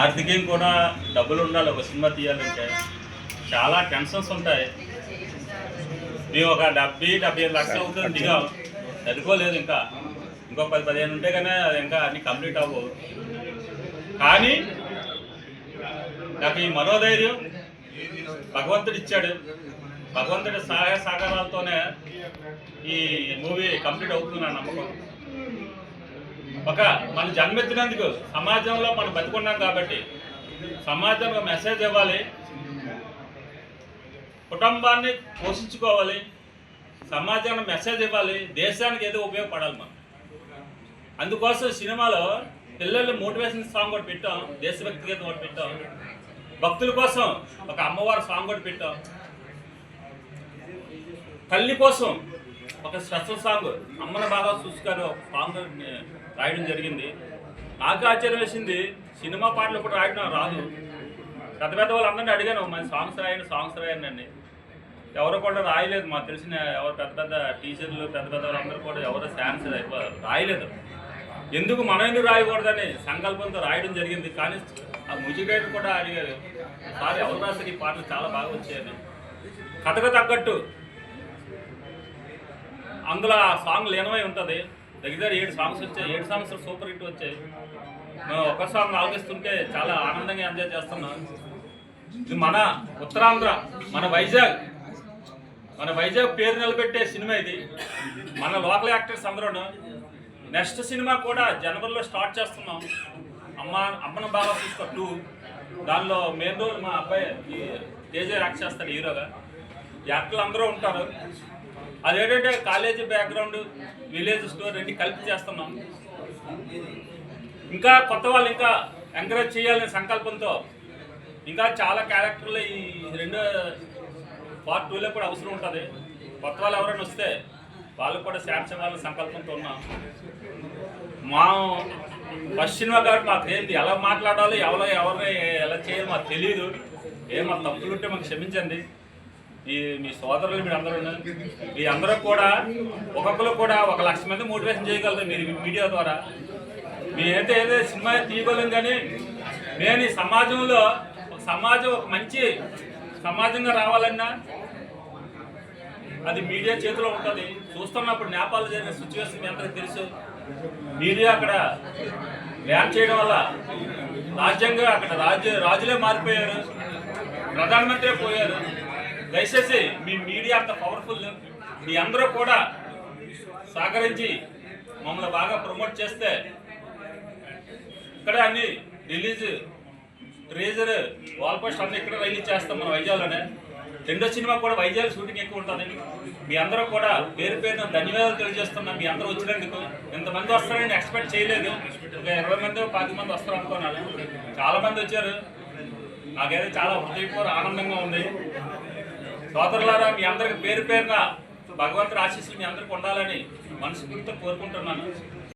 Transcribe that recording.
ఆర్థికం కూడా డబ్బులు ఉండాలి. ఒక సినిమా తీయాలంటే చాలా టెన్షన్స్ ఉంటాయి. మేము ఒక 70-75 లక్షలు అవుతుంది దిగాం, చదువుకోలేదు. ఇంకా ఇంకో 10-15 ఉంటే కానీ అది ఇంకా అన్ని కంప్లీట్ అవ్వవు. కానీ నాకు ఈ మనోధైర్యం భగవంతుడు ఇచ్చాడు. భగవంతుడి సహాయ సహకారాలతోనే ఈ మూవీ కంప్లీట్ అవుతుందని నమ్మకం. ఒక మన జన్మెత్తినందుకు సమాజంలో మనం బతుకున్నాం కాబట్టి సమాజంలో మెసేజ్ ఇవ్వాలి, కుటుంబాన్ని పోషించుకోవాలి, సమాజానికి మెసేజ్ ఇవ్వాలి, దేశానికి ఏదో ఉపయోగపడాలి మనం. అందుకోసం సినిమాలో పిల్లలు మోటివేషన్ సాంగ్ కూడా పెట్టాం, దేశభక్తి గీతం ఒకటి పెట్టాం, భక్తుల కోసం ఒక అమ్మవారి సాంగ్ కూడా పెట్టాం, తల్లి కోసం ఒక స్పెషల్ సాంగ్ అమ్మని బాగా చూసుకొని ఒక సాంగ్ రాయడం జరిగింది. నాకు ఆశ్చర్యం వేసింది, సినిమా పాటలు కూడా రాయడం రాదు. పెద్ద పెద్ద వాళ్ళందరినీ అడిగాను, మన సాంగ్స్ రాయండి అండి. ఎవరు కూడా రాయలేదు. మాకు తెలిసిన ఎవరు పెద్ద పెద్ద టీచర్లు పెద్ద పెద్ద వాళ్ళందరూ కూడా ఎవరు ఛాన్స్ రాయలేదు. ఎందుకు మనం ఎందుకు రాయకూడదని సంకల్పంతో రాయడం జరిగింది. కానీ ఆ మ్యూజిక్ డైరెక్టర్ కూడా అడిగారు, సార్ ఎవరు రాశారు ఈ పాటలు, చాలా బాగా వచ్చాయని. కథకు తగ్గట్టు అందులో ఆ సాంగ్ లీనమై ఉంటుంది. దగ్గర 7 సాంగ్స్ వచ్చాయి. 7 సాంగ్స్ సూపర్ హిట్ వచ్చాయి. మేము ఒక సాంగ్ ఆలోచిస్తుంటే చాలా ఆనందంగా ఎంజాయ్ చేస్తున్నాం. ఇది మన ఉత్తరాంధ్ర, మన వైజాగ్ పేరు నిలబెట్టే సినిమా ఇది. మన లోకల్ యాక్టర్స్ అందరూ. నెక్స్ట్ సినిమా కూడా జనవరిలో స్టార్ట్ చేస్తున్నాం, అమ్మను బాగా చూసుకో 2. దానిలో మెయిన్ రోల్ మా అబ్బాయి తేజ యాక్ట్ చేస్తాడు హీరోగా. యాక్టర్లు అందరూ ఉంటారు. అదేంటంటే కాలేజీ బ్యాక్గ్రౌండ్, విలేజ్ స్టోరీ రెండు కలిపి చేస్తున్నాం. ఇంకా కొత్త వాళ్ళు ఇంకా ఎంకరేజ్ చేయాలనే సంకల్పంతో ఇంకా చాలా క్యారెక్టర్లు ఈ 2 పార్ట్ 2లో కూడా అవసరం ఉంటుంది. కొత్త వాళ్ళు ఎవరైనా వస్తే వాళ్ళు కూడా ఛాన్స్ ఇవ్వాలనే సంకల్పంతో ఉన్నాం. మా ఫస్ట్ సినిమా కాబట్టి మాకు ఏంటి ఎలా మాట్లాడాలి, ఎవరిని ఎలా చేయాలి మాకు తెలియదు. మా తప్పులుంటే మాకు క్షమించండి. మీ సోదరులు మీ అందరూ కూడా ఒక్కొక్కరు కూడా 1 లక్ష మంది మోటివేషన్ చేయగలరు మీరు మీడియా ద్వారా. మేమైతే ఏదో సినిమా తీయగలం, కానీ నేను ఈ సమాజంలో సమాజం ఒక మంచి సమాజంగా రావాలన్నా అది మీడియా చేతిలో ఉంటుంది. చూస్తున్నప్పుడు నేపాల్లో జరిగిన సిచ్యువేషన్ మీ అందరికీ తెలుసు. మీడియా అక్కడ బ్యాన్ చేయడం వల్ల రాజ్యంగా అక్కడ రాజులే మారిపోయారు, ప్రధానమంత్రి పోయారు. దయచేసి మీ మీడియా అంత పవర్ఫుల్, మీ అందరూ కూడా సహకరించి మమ్మల్ని బాగా ప్రమోట్ చేస్తే ఇక్కడ అన్ని రిలీజ్, ట్రేజర్, వాల్ పోస్ట్ అన్నీ ఇక్కడ రిలీజ్ చేస్తాం మన వైజాగ్లోనే. 2వ సినిమా కూడా వైజాగ్ షూటింగ్ ఎక్కువ ఉంటుంది. మీ అందరూ కూడా పేరు పేరున ధన్యవాదాలు తెలియజేస్తున్నాం. మీ అందరూ వచ్చినందుకు. ఎంతమంది వస్తారని ఎక్స్పెక్ట్ చేయలేదు. ఒక 20 మంది 10 మంది వస్తారు అనుకున్నాను. చాలామంది వచ్చారు. నాకైతే చాలా హృదయపూర్వక ఆనందంగా ఉంది. సోదరులారా, మీ అందరికి పేరు పేరున భగవంతుడి ఆశీస్సులు మీ అందరికి ఉండాలని మనస్ఫూర్తిగా కోరుకుంటున్నాను.